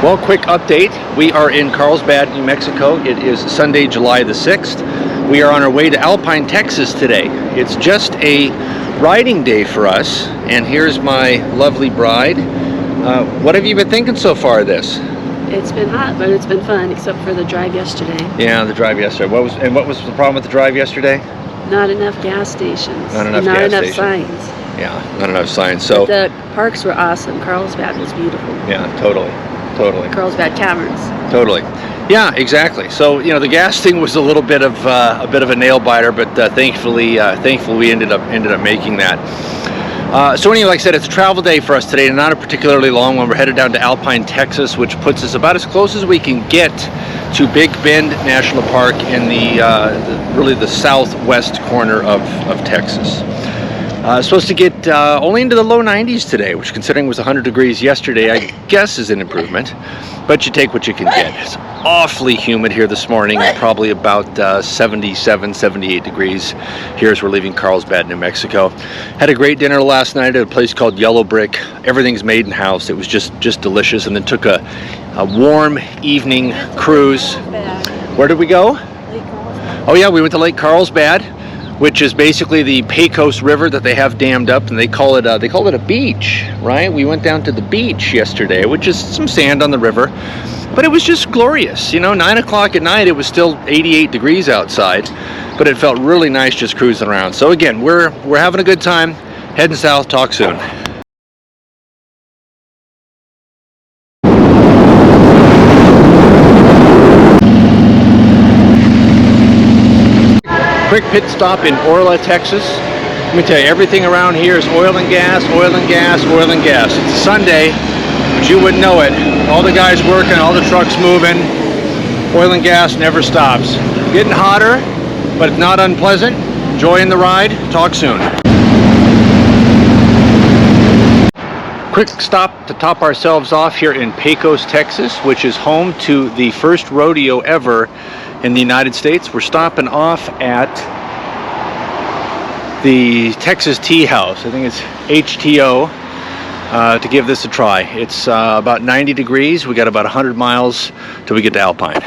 Well, quick update. We are in Carlsbad, New Mexico. It is Sunday, July the 6th. We are on our way to Alpine, Texas today. It's just a riding day for us, and here's my lovely bride. What have you been thinking so far of this? It's been hot, but it's been fun, except for the drive yesterday. Yeah, the drive yesterday. What was the problem with the drive yesterday? Not enough gas stations. Not enough signs. Yeah, not enough signs. So but the parks were awesome. Carlsbad was beautiful. Yeah, totally. Carlsbad Caverns. Totally. Yeah, exactly. So the gas thing was a little bit of a nail biter, but thankfully we ended up making that. So anyway, like I said, it's a travel day for us today, and not a particularly long one. We're headed down to Alpine, Texas, which puts us about as close as we can get to Big Bend National Park in really the southwest corner of Texas. Supposed to get only into the low 90s today, which, considering it was 100 degrees yesterday, I guess is an improvement. But you take what you can get. It's awfully humid here this morning, probably about 77, 78 degrees here as we're leaving Carlsbad, New Mexico. Had a great dinner last night at a place called Yellow Brick. Everything's made in house. It was just delicious. And then took a warm evening cruise. Where did we go? Oh yeah, we went to Lake Carlsbad, which is basically the Pecos River that they have dammed up, and they call it a beach, right? We went down to the beach yesterday, which is some sand on the river, but it was just glorious. 9 o'clock at night, it was still 88 degrees outside, but it felt really nice just cruising around. So again, we're having a good time, heading south. Talk soon. Quick pit stop in Orla, Texas. Let me tell you, everything around here is oil and gas, oil and gas, oil and gas. It's a Sunday, but you wouldn't know it. All the guys working, all the trucks moving. Oil and gas never stops. Getting hotter, but it's not unpleasant. Enjoying the ride. Talk soon. Quick stop to top ourselves off here in Pecos, Texas, which is home to the first rodeo ever in the United States. We're stopping off at the Texas Tea House. I think it's HTO, to give this a try. It's about 90 degrees. We got about 100 miles till we get to Alpine.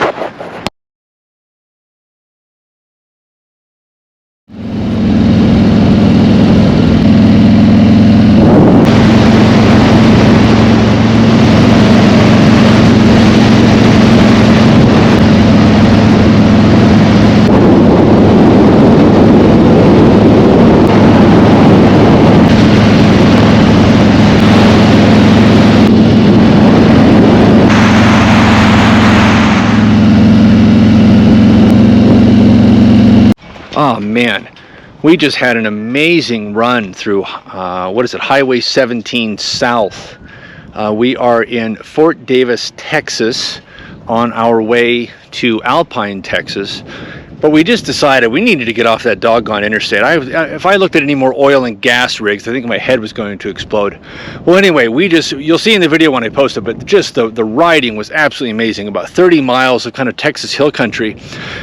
Oh man, we just had an amazing run through, Highway 17 South. We are in Fort Davis, Texas, on our way to Alpine, Texas. But we just decided we needed to get off that doggone interstate. If I looked at any more oil and gas rigs, I think my head was going to explode. Well, anyway, you'll see in the video when I post it, but just the riding was absolutely amazing. About 30 miles of kind of Texas hill country.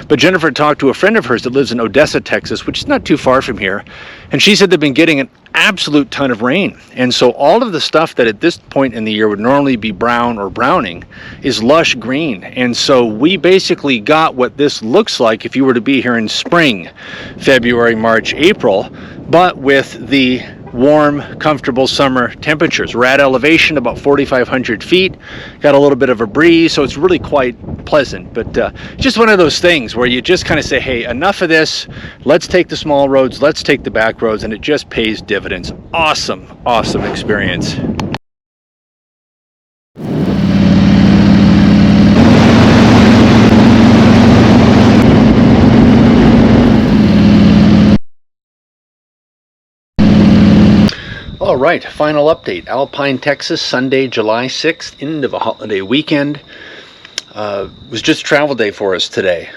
But Jennifer talked to a friend of hers that lives in Odessa, Texas, which is not too far from here. And she said they've been getting an absolute ton of rain. And so all of the stuff that at this point in the year would normally be brown or browning is lush green. And so we basically got what this looks like if you were to be here in spring, February, March, April, but with the warm, comfortable summer temperatures. We're at elevation about 4,500 feet, got a little bit of a breeze, so it's really quite pleasant. But just one of those things where you just kind of say, hey, enough of this, let's take the small roads, let's take the back roads, and it just pays dividends. Awesome experience. All right, final update. Alpine, Texas, Sunday, July 6th, end of a holiday weekend. Was just a travel day for us today.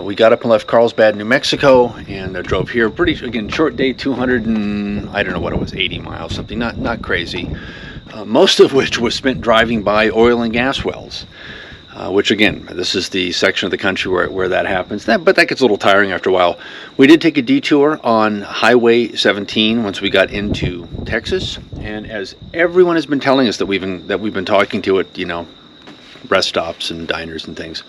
We got up and left Carlsbad, New Mexico, and drove here. Again, short day, 200 and, I don't know what it was, 80 miles, something, not crazy. Most of which was spent driving by oil and gas wells. Which again, this is the section of the country where that happens. But that gets a little tiring after a while. We did take a detour on Highway 17 once we got into Texas, and as everyone has been telling us that we've been talking to it, rest stops and diners and things,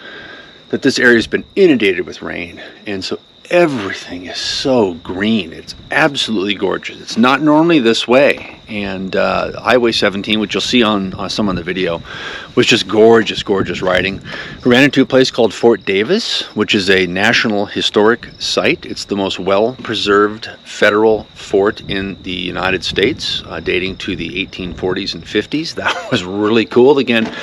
that this area has been inundated with rain, and so everything is so green. It's absolutely gorgeous. It's not normally this way, and Highway 17, which you'll see on some of the video, was just gorgeous, gorgeous riding. We ran into a place called Fort Davis, which is a National Historic Site. It's the most well-preserved federal fort in the United States, dating to the 1840s and 50s. That was really cool. Again,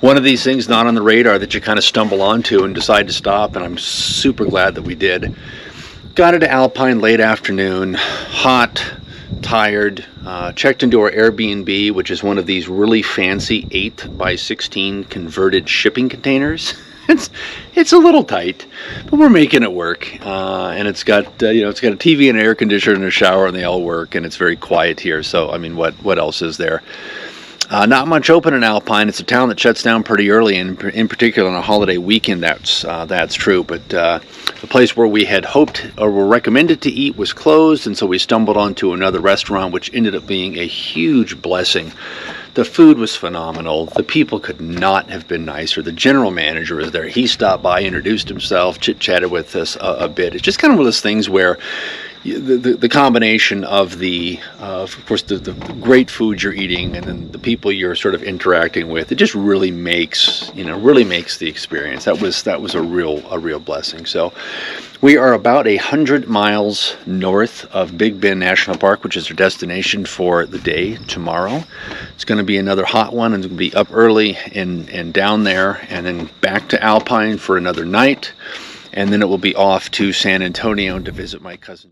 one of these things not on the radar that you kind of stumble onto and decide to stop, and I'm super glad that we did. Got into Alpine late afternoon, hot, tired, checked into our Airbnb, which is one of these really fancy 8x16 converted shipping containers. It's a little tight, but we're making it work, and it's got it's got a TV and air conditioner and a shower, and they all work, and it's very quiet here. So I mean, what else is there? Not much open in Alpine. It's a town that shuts down pretty early, and in particular on a holiday weekend, that's true. But the place where we had hoped or were recommended to eat was closed, and so we stumbled onto another restaurant, which ended up being a huge blessing. The food was phenomenal. The people could not have been nicer. The general manager was there. He stopped by, introduced himself, chit-chatted with us a bit. It's just kind of one of those things where the combination of of course the great food you're eating and then the people you're sort of interacting with, it just really makes the experience. That was a real blessing. So we are about 100 miles north of Big Bend National Park, which is our destination for the day tomorrow. It's going to be another hot one, and it's going to be up early and down there, and then back to Alpine for another night, and then it will be off to San Antonio to visit my cousin.